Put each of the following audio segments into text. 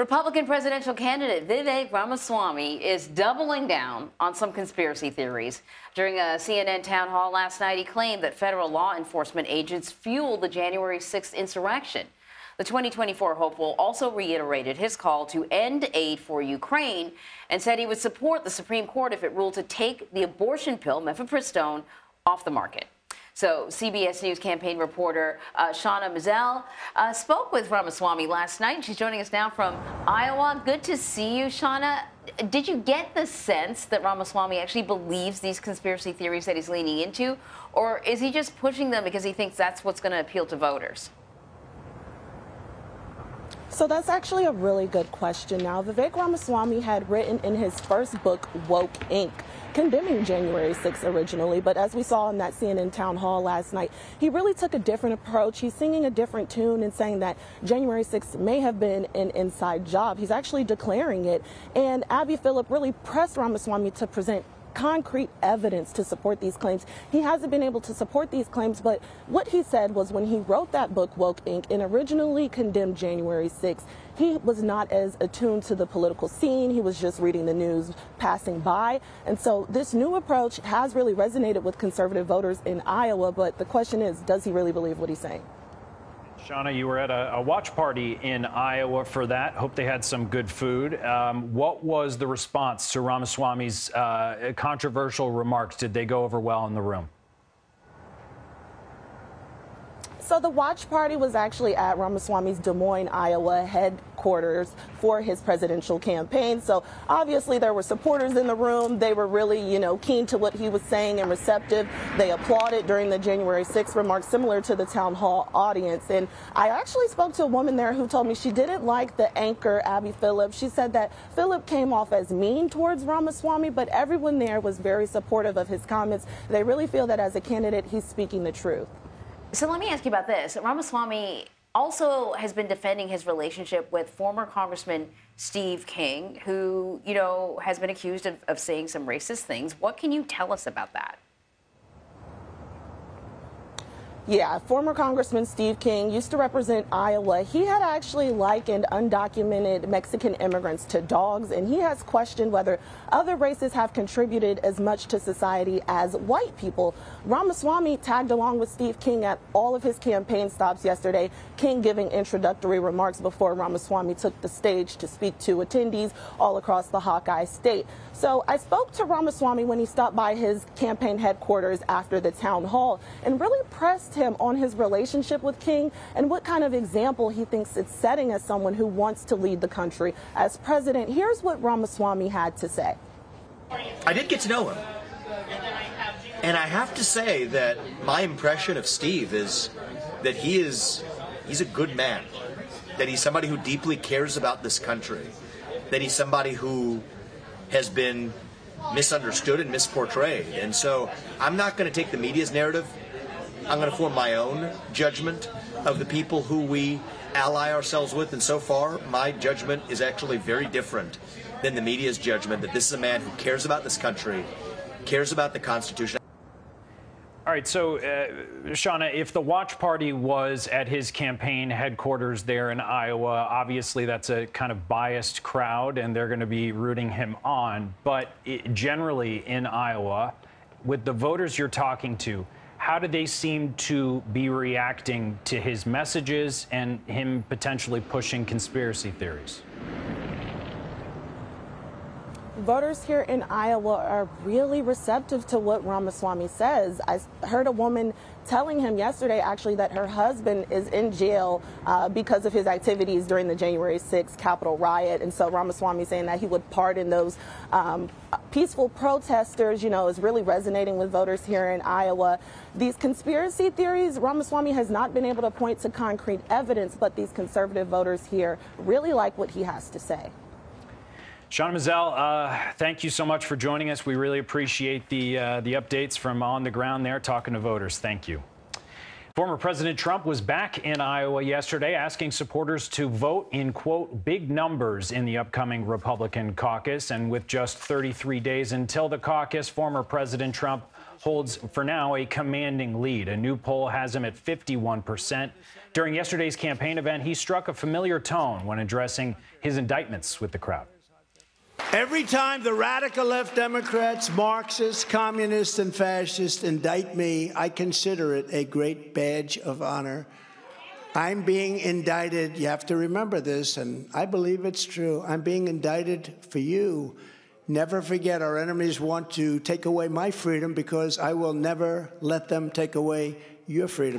Republican presidential candidate Vivek Ramaswamy is doubling down on some conspiracy theories. During a CNN town hall last night, he claimed that federal law enforcement agents fueled the January 6th insurrection. The 2024 hopeful also reiterated his call to end aid for Ukraine and said he would support the Supreme Court if it ruled to take the abortion pill, mifepristone, off the market. So CBS News campaign reporter Shawna Mizelle spoke with Ramaswamy last night. She's joining us now from Iowa. Good to see you, Shawna. Did you get the sense that Ramaswamy actually believes these conspiracy theories that he's leaning into, or is he just pushing them because he thinks that's what's going to appeal to voters? So that's actually a really good question. Now, Vivek Ramaswamy had written in his first book, Woke Inc., condemning January 6th originally, but as we saw in that CNN town hall last night, he really took a different approach. He's singing a different tune and saying that January 6th may have been an inside job. He's actually declaring it. And Abby Phillip really pressed Ramaswamy to present concrete evidence to support these claims. He hasn't been able to support these claims, but what he said was when he wrote that book, Woke Inc., and originally condemned January 6th, he was not as attuned to the political scene. He was just reading the news passing by. And so this new approach has really resonated with conservative voters in Iowa, but the question is, does he really believe what he's saying? Shawna, you were at a watch party in Iowa for that. Hope they had some good food. What was the response to Ramaswamy's controversial remarks? Did they go over well in the room? So the watch party was actually at Ramaswamy's Des Moines, Iowa headquarters for his presidential campaign. So obviously there were supporters in the room. They were really, keen to what he was saying and receptive. They applauded during the January 6th remarks, similar to the town hall audience. And I actually spoke to a woman there who told me she didn't like the anchor, Abby Phillip. She said that Phillip came off as mean towards Ramaswamy, but everyone there was very supportive of his comments. They really feel that as a candidate, he's speaking the truth. So let me ask you about this. Ramaswamy also has been defending his relationship with former Congressman Steve King, who, has been accused of saying some racist things. What can you tell us about that? Yeah, former Congressman Steve King used to represent Iowa. He had actually likened undocumented Mexican immigrants to dogs, and he has questioned whether other races have contributed as much to society as white people. Ramaswamy tagged along with Steve King at all of his campaign stops yesterday, King giving introductory remarks before Ramaswamy took the stage to speak to attendees all across the Hawkeye state. So I spoke to Ramaswamy when he stopped by his campaign headquarters after the town hall and really pressed him on his relationship with King and what kind of example he thinks it's setting as someone who wants to lead the country as president. Here's what Ramaswamy had to say. I did get to know him, and I have to say that my impression of Steve is that he's a good man, that he's somebody who deeply cares about this country, that he's somebody who has been misunderstood and misportrayed. And so I'm not going to take the media's narrative. I'm going to form my own judgment of the people who we ally ourselves with. And so far, my judgment is actually very different than the media's judgment, that this is a man who cares about this country, cares about the Constitution. All right, so, Shawna, if the watch party was at his campaign headquarters there in Iowa, obviously that's a kind of biased crowd, and they're going to be rooting him on. But generally in Iowa, with the voters you're talking to, how do they seem to be reacting to his messages and him potentially pushing conspiracy theories? Voters here in Iowa are really receptive to what Ramaswamy says. I heard a woman telling him yesterday, actually, that her husband is in jail because of his activities during the January 6th Capitol riot. And so Ramaswamy saying that he would pardon those peaceful protesters, is really resonating with voters here in Iowa. These conspiracy theories, Ramaswamy has not been able to point to concrete evidence, but these conservative voters here really like what he has to say. Shawna Mizelle, thank you so much for joining us. We really appreciate the updates from on the ground there, talking to voters. Thank you. Former President Trump was back in Iowa yesterday asking supporters to vote in, quote, big numbers in the upcoming Republican caucus. And with just 33 days until the caucus, former President Trump holds, for now, a commanding lead. A new poll has him at 51%. During yesterday's campaign event, he struck a familiar tone when addressing his indictments with the crowd. Every time the radical left Democrats, Marxists, communists, and fascists indict me, I consider it a great badge of honor. I'm being indicted. You have to remember this, and I believe it's true. I'm being indicted for you. Never forget, our enemies want to take away my freedom because I will never let them take away your freedom.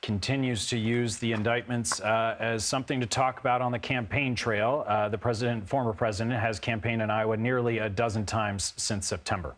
Continues to use the indictments as something to talk about on the campaign trail. The former president, has campaigned in Iowa nearly a dozen times since September.